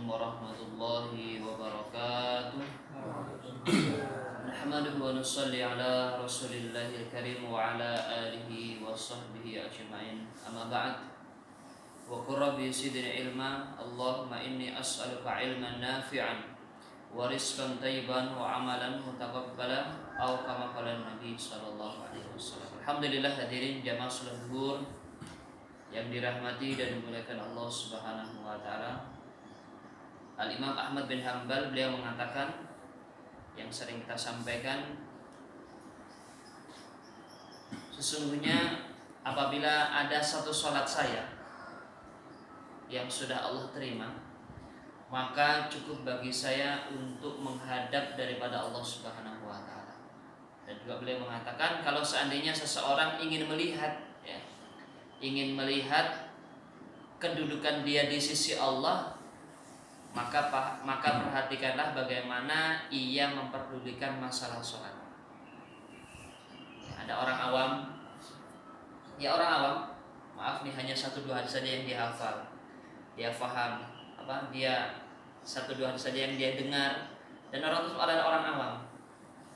warahmatullahi wabarakatuh. Nahmaduhu wa nusalli ala rasulillahil karim wa ala alihi wa sahbihi ajma'in. Amma ba'd. Wa qur rabbi zidni ilma. Allahumma inni as'aluka ilman nafi'an wa rizqan thayyiban wa amalan mutaqabbalan, atau kama qala Nabi sallallahu alaihi wasallam. Alhamdulillah, hadirin jamaah salat zuhur yang dirahmati dan dimuliakan Allah Subhanahu wa taala. Al-Imam Ahmad bin Hanbal, beliau mengatakan yang sering kita sampaikan, sesungguhnya apabila ada satu salat saya yang sudah Allah terima, maka cukup bagi saya untuk menghadap daripada Allah Subhanahu wa taala. Dan juga beliau mengatakan, kalau seandainya seseorang ingin melihat kedudukan dia di sisi Allah, maka perhatikanlah bagaimana ia memperdulikan masalah sholat. Ada orang awam, maaf nih, hanya 1-2 hadis saja yang dia hafal, dia faham, dia 1-2 hadis saja yang dia dengar. Dan orang itu adalah orang awam,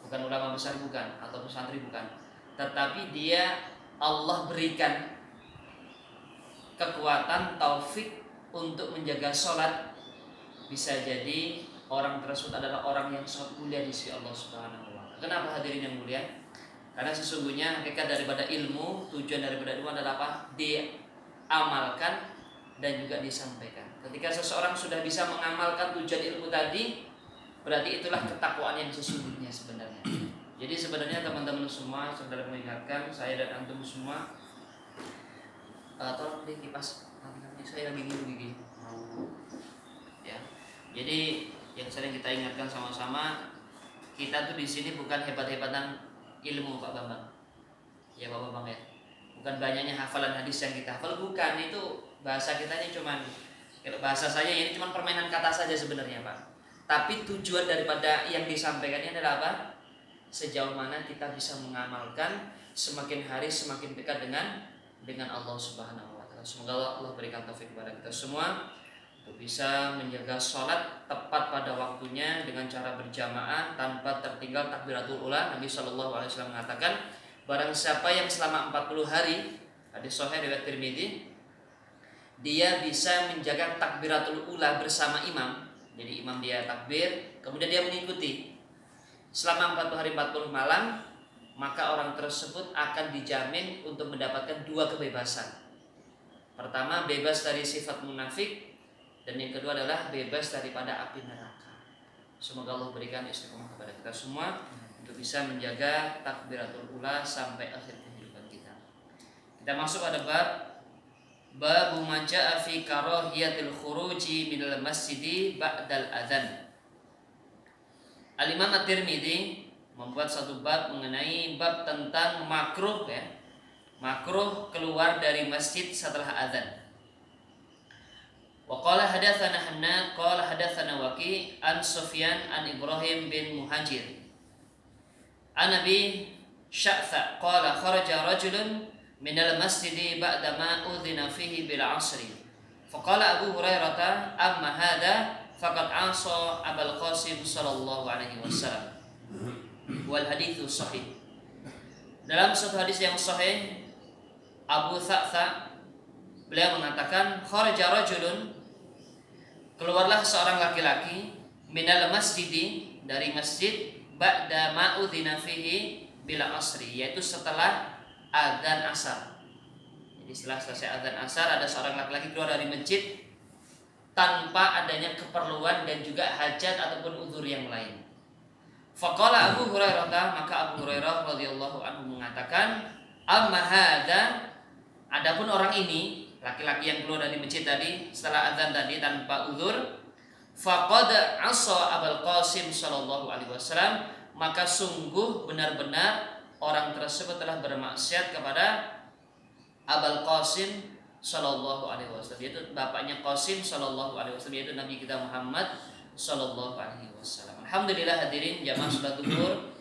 bukan ulama besar, bukan, atau pesantren, bukan, tetapi dia Allah berikan kekuatan, taufik untuk menjaga sholat. Bisa jadi orang tersebut adalah orang yang sangat mulia di sisi Allah Subhanahu wa taala. Kenapa hadirin yang mulia? Karena sesungguhnya hakikat daripada ilmu, tujuan daripada ilmu adalah apa? Diamalkan dan juga disampaikan. Ketika seseorang sudah bisa mengamalkan tujuan ilmu tadi, berarti itulah ketakwaan yang sesungguhnya sebenarnya. Jadi sebenarnya teman-teman semua, saudara mengingatkan saya dan antum semua, tolong dikipas, saya lagi gigi. Ya. Jadi yang sering kita ingatkan sama-sama, kita tuh di sini bukan hebat-hebatan ilmu, Pak Bambang. Ya Pak Bambang ya. Bukan banyaknya hafalan hadis yang kita hafal, bukan. Itu bahasa kita ini cuman, bahasa saya ini cuman permainan kata saja sebenarnya, Pak. Tapi tujuan daripada yang disampaikannya adalah apa? Sejauh mana kita bisa mengamalkan, semakin hari semakin dekat dengan Allah Subhanahu wa taala. Semoga Allah berikan taufik kepada kita semua untuk bisa menjaga sholat tepat pada waktunya dengan cara berjamaah tanpa tertinggal takbiratul ula. Nabi Shallallahu alaihi wasallam mengatakan, barang siapa yang selama 40 hari, hadis sahih riwayat Tirmidzi, dia bisa menjaga takbiratul ula bersama imam. Jadi imam dia takbir, kemudian dia mengikuti selama 40 hari 40 malam, maka orang tersebut akan dijamin untuk mendapatkan 2 kebebasan. Pertama, bebas dari sifat munafik, dan yang kedua adalah bebas daripada api neraka. Semoga Allah berikan istiqomah kepada kita semua untuk bisa menjaga takbiratul ula sampai akhir kehidupan kita. Kita masuk pada bab ma jaa fi karahiyatil khuruji minal masjidi ba'dal adzan. Al-Imam At-Tirmidzi membuat satu bab mengenai bab tentang makruh, makruh keluar dari masjid setelah adzan. Wa qala hadatsana Hannad qala hadatsana Waqi' an Sufyan an Ibrahim bin Muhajir an Abi Sya'tha qala kharaja rajulun minal masjidi ba'da ma udhina fihi bil 'asri faqala Abu Hurairah amma hadha faqad 'asa Abul Qasim sallallahu alaihi wasallam wal haditsu sahih. Dalam satu hadis yang sahih, Abu Sya'tha beliau mengatakan, kharaja rajulun, keluarlah seorang laki-laki, minal masjidi, dari masjid, ba'da ma'udhina fihi bila asri, yaitu setelah adzan asar. Jadi setelah selesai adzan asar, ada seorang laki-laki keluar dari masjid tanpa adanya keperluan dan juga hajat ataupun uzur yang lain. Faqala Abu Hurairah, maka Abu Hurairah radhiyallahu anhu mengatakan, amma hadza, adapun orang ini, laki-laki yang keluar dari masjid tadi setelah adzan tadi tanpa uzur, faqad 'asa Abul Qasim sallallahu alaihi wasallam, maka sungguh benar-benar orang tersebut telah bermaksiat kepada Abul Qasim sallallahu alaihi wasallam, yaitu bapaknya Qasim sallallahu alaihi wasallam, yaitu Nabi kita Muhammad sallallahu alaihi wasallam. Alhamdulillah hadirin jamaah salat zuhur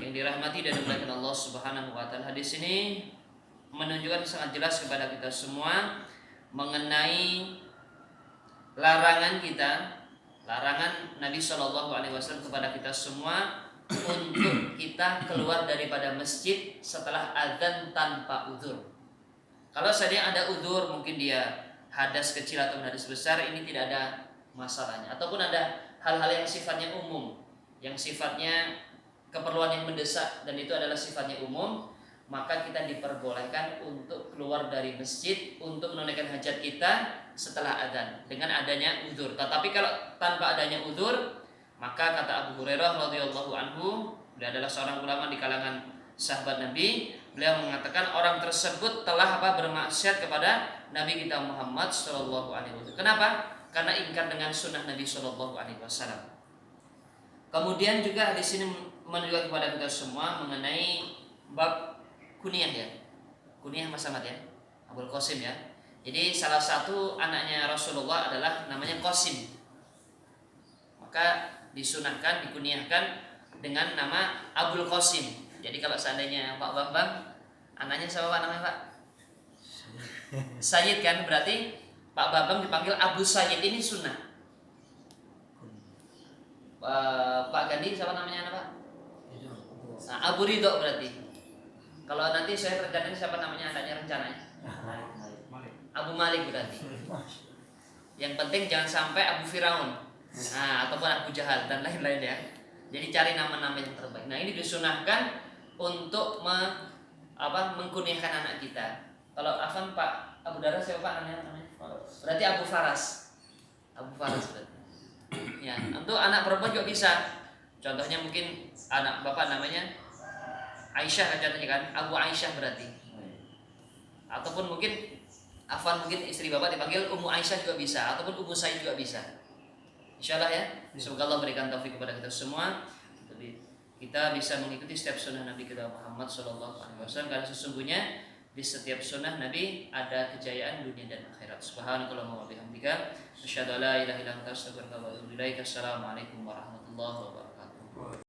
yang dirahmati dan dimuliakan Allah Subhanahu wa taala. Hadis ini menunjukkan sangat jelas kepada kita semua mengenai larangan kita larangan Nabi Shallallahu Alaihi Wasallam kepada kita semua untuk kita keluar daripada masjid setelah azan tanpa udzur. Kalau saja ada udzur, mungkin dia hadas kecil atau hadas besar, ini tidak ada masalahnya. Ataupun ada hal-hal yang sifatnya umum, yang sifatnya keperluan yang mendesak dan itu adalah sifatnya umum, maka kita diperbolehkan untuk keluar dari masjid untuk menunaikan hajat kita setelah adzan dengan adanya udzur. Tetapi kalau tanpa adanya udzur, maka kata Abu Hurairah radhiyallahu anhu, beliau adalah seorang ulama di kalangan sahabat Nabi, beliau mengatakan orang tersebut telah bermaksiat kepada Nabi kita Muhammad sallallahu alaihi wasallam. Kenapa? Karena ingkar dengan sunnah Nabi sallallahu alaihi wasallam. Kemudian juga di sini menunjukkan kepada kita semua mengenai bab kunyah ya. Kunyah Mas Ahmad ya. Abul Qasim ya. Jadi salah satu anaknya Rasulullah adalah namanya Qasim. Maka disunahkan, dikunyahkan dengan nama Abul Qasim. Jadi kalau seandainya Pak Bambang, anaknya siapa Pak namanya Pak? Sayyid kan, berarti Pak Bambang dipanggil Abu Sayyid, ini sunnah. Pak Gandhi siapa namanya anak Pak? Nah, Abu Ridho berarti. Kalau nanti saya rencananya siapa namanya anaknya rencananya? Abu Malik berarti. Yang penting jangan sampai Abu Firaun, ataupun Abu Jahal dan lain-lain ya. Jadi cari nama-nama yang terbaik. Nah ini disunahkan untuk mengkunyahkan anak kita. Kalau Afan Pak Abu Dara siapa Pak namanya? Berarti Abu Faras. Abu Faras berarti. Ya, untuk anak perempuan juga bisa. Contohnya mungkin anak bapak namanya Aisyah contohnya kan, Abu Aisyah berarti. Ataupun mungkin Afan, mungkin istri bapak dipanggil Ummu Aisyah juga bisa, ataupun Ummu Said juga bisa. Insyaallah ya. Semoga Allah berikan taufik kepada kita semua. Kita bisa mengikuti setiap sunnah Nabi kita Muhammad sallallahu alaihi wasallam, karena sesungguhnya di setiap sunnah Nabi ada kejayaan dunia dan akhirat. Subhanakallahumma wa bihamdika asyhadu an la ilaha illa anta astaghfiruka wa atubu ilaik. Assalamualaikum warahmatullahi wabarakatuh.